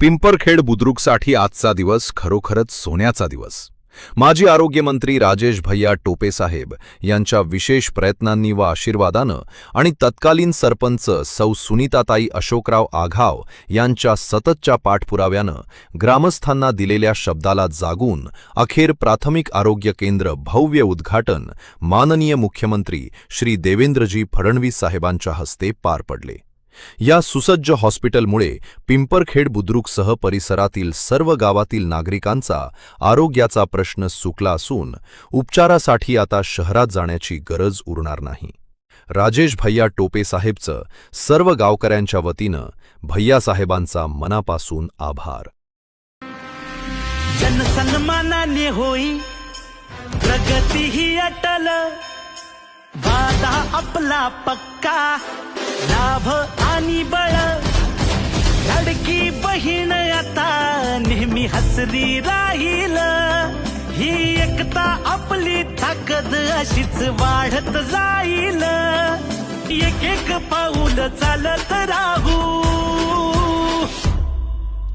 पिंपरखेड बुद्रुकसाठी आजचा दिवस खरोखरच सोन्याचा दिवस. माजी आरोग्यमंत्री राजेश भैया टोपे साहेब यांच्या विशेष प्रयत्नांनी व आशीर्वादानं आणि तत्कालीन सरपंच सौ सुनीताताई अशोकराव आघाव यांच्या सततच्या पाठपुराव्यानं ग्रामस्थांना दिलेल्या शब्दाला जागून अखेर प्राथमिक आरोग्य केंद्र भव्य उद्घाटन माननीय मुख्यमंत्री श्री देवेंद्रजी फडणवीस साहेबांच्या हस्ते पार पडले. या सुसज्ज हॉस्पिटलमुळे पिंपरखेड बुद्रुकसह परिसरातील सर्व गावातील नागरिकांचा आरोग्याचा प्रश्न सुटला असून उपचारासाठी आता शहरात जाण्याची गरज उरणार नाही. राजेश भैया टोपे साहेबचं सर्व गावकऱ्यांच्या वतीनं भैया साहेबांचा मनापासून आभार. जनसन्मानाने होई प्रगती ही अटल, वादा आपला पक्का, लाभ आणि बळ, लाडकी बहीण आता नेहमी हसरी राहील. ही एकता आपली ताकद अशीच वाढत जाईल. एक एक पाऊल चालत राहू,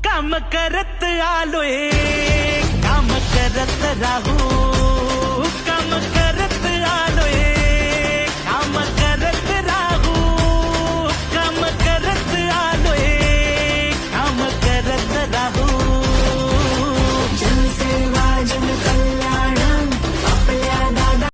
काम करत आलोय, काम करत राहू.